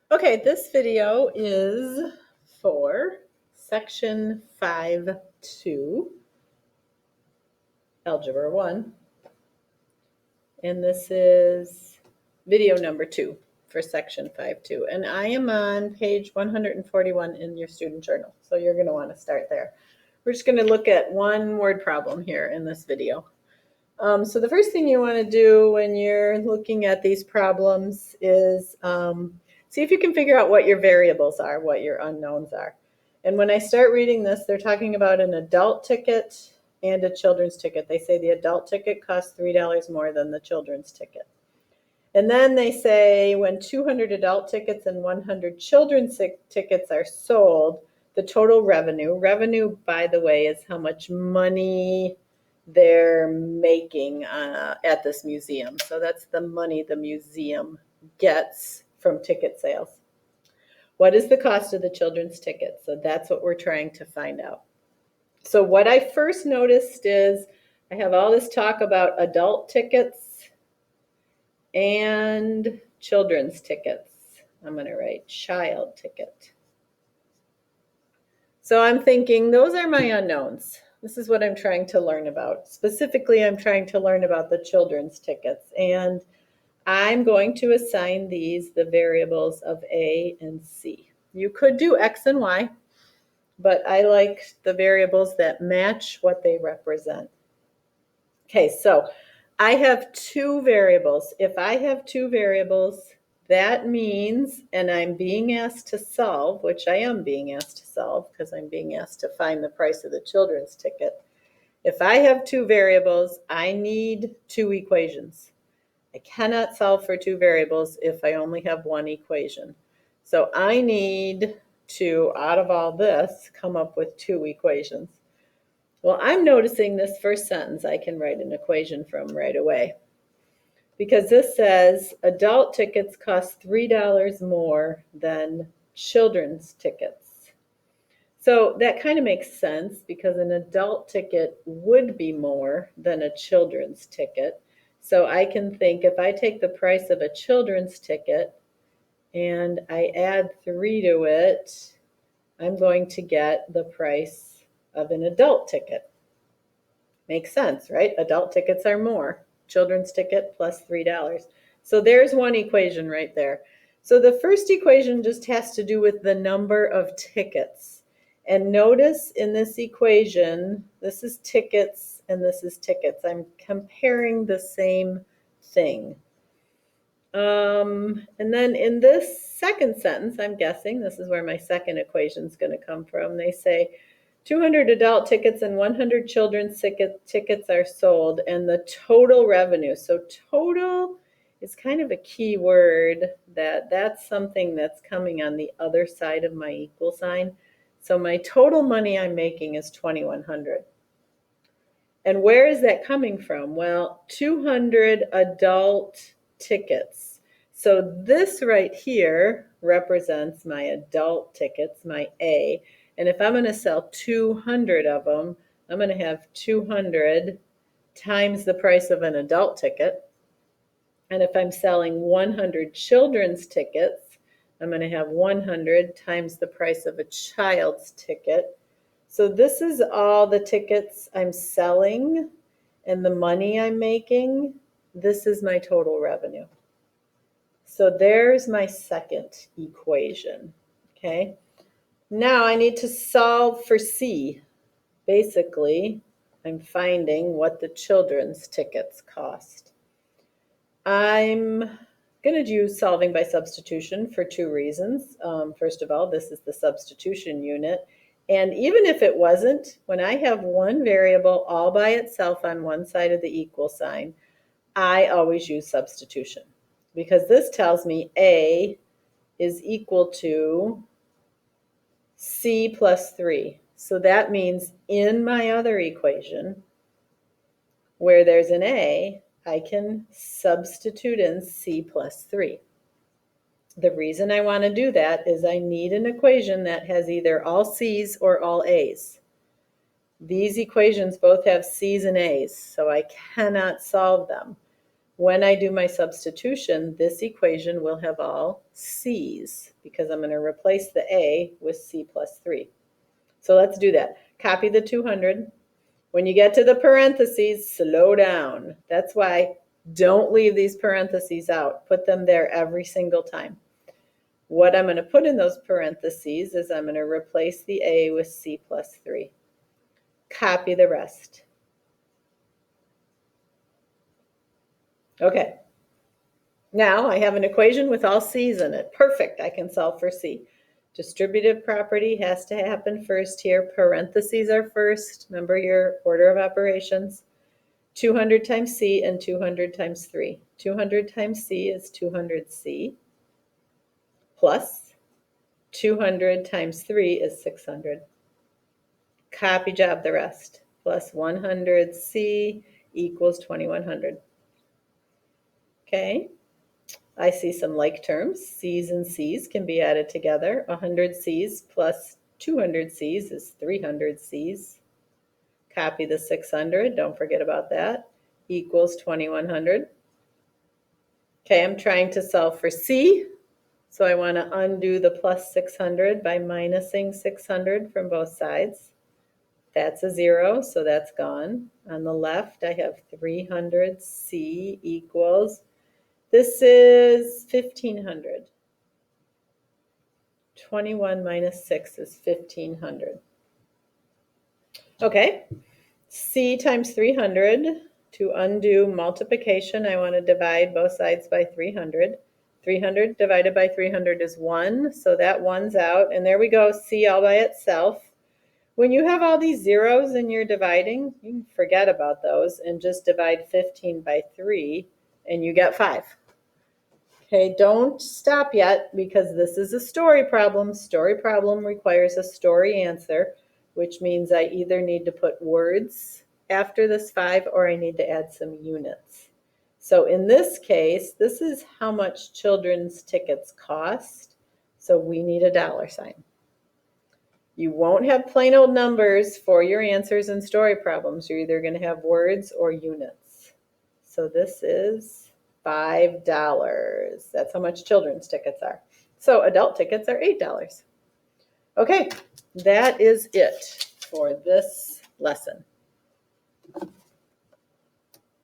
Okay, this video is for section 5.2, Algebra 1, and this is video number 2 for section 5.2, and I am on page 141 in your student journal, so you're going to want to start there. We're just going to look at one word problem here in this video. So the first thing you want to do when you're looking at these problems is see if you can figure out what your variables are, what your unknowns are. And when I start reading this, they're talking about an adult ticket and a children's ticket. They say the adult ticket costs $3 more than the children's ticket. And then they say when 200 adult tickets and 100 children's tickets are sold, the total revenue, by the way, is how much money they're making at this museum. So that's the money the museum gets from ticket sales. What is the cost of the children's ticket? So that's what we're trying to find out. So what I first noticed is I have all this talk about adult tickets and children's tickets. I'm going to write child ticket. So I'm thinking those are my unknowns. This is what I'm trying to learn about. Specifically, I'm trying to learn about the children's tickets. And I'm going to assign these the variables of A and C. You could do X and Y, but I like the variables that match what they represent. Okay, so I have two variables. If I have two variables, that means, and I'm being asked to solve, which I am being asked to solve because I'm being asked to find the price of the children's ticket. If I have two variables, I need two equations. I cannot solve for two variables if I only have one equation. So I need to, out of all this, come up with two equations. Well, I'm noticing this first sentence I can write an equation from right away, because this says adult tickets cost $3 more than children's tickets. So that kind of makes sense because an adult ticket would be more than a children's ticket. So I can think if I take the price of a children's ticket and I add 3 to it, I'm going to get the price of an adult ticket. Makes sense, right? Adult tickets are more. Children's ticket plus $3. So there's one equation right there. So the first equation just has to do with the number of tickets. And notice in this equation, this is tickets and this is tickets. I'm comparing the same thing. And then in this second sentence, I'm guessing, this is where my second equation is going to come from. They say 200 adult tickets and 100 children's tickets are sold, and the total revenue. So total is kind of a key word, that's something that's coming on the other side of my equal sign. So my total money I'm making is $2,100. And where is that coming from? Well, 200 adult tickets. So this right here represents my adult tickets, my A. And if I'm going to sell 200 of them, I'm going to have 200 times the price of an adult ticket. And if I'm selling 100 children's tickets, I'm going to have 100 times the price of a child's ticket. So this is all the tickets I'm selling and the money I'm making. This is my total revenue. So there's my second equation, okay? Now I need to solve for C. Basically, I'm finding what the children's tickets cost. I'm going to use solving by substitution for two reasons. First of all, this is the substitution unit. And even if it wasn't, when I have one variable all by itself on one side of the equal sign, I always use substitution because this tells me A is equal to C plus 3. So that means in my other equation, where there's an A, I can substitute in C plus 3. The reason I want to do that is I need an equation that has either all C's or all A's. These equations both have C's and A's, so I cannot solve them. When I do my substitution, this equation will have all C's because I'm going to replace the A with C plus 3. So let's do that. Copy the 200. When you get to the parentheses, slow down. That's why don't leave these parentheses out. Put them there every single time. What I'm going to put in those parentheses is I'm going to replace the A with C plus 3. Copy the rest. Okay. Now I have an equation with all C's in it. Perfect. I can solve for C. Distributive property has to happen first here. Parentheses are first. Remember your order of operations. 200 times C and 200 times 3. 200 times C is 200C plus 200 times 3 is 600. Copy job the rest. Plus 100C equals 2100. Okay. I see some like terms. C's and C's can be added together. 100 C's plus 200 C's is 300 C's. Copy the 600, don't forget about that, equals 2100. Okay, I'm trying to solve for C, so I want to undo the plus 600 by minusing 600 from both sides. That's a 0, so that's gone. On the left, I have 300C equals, this is 1500. 21 minus 6 is 1500. Okay, C times 300. To undo multiplication, I want to divide both sides by 300. 300 divided by 300 is 1, so that 1's out. And there we go, C all by itself. When you have all these zeros in your dividing, you can forget about those and just divide 15 by 3, and you get 5. Okay, don't stop yet because this is a story problem. Story problem requires a story answer, which means I either need to put words after this 5 or I need to add some units. So in this case, this is how much children's tickets cost. So we need a dollar sign. You won't have plain old numbers for your answers in story problems. You're either going to have words or units. So this is $5. That's how much children's tickets are. So adult tickets are $8. Okay, that is it for this lesson.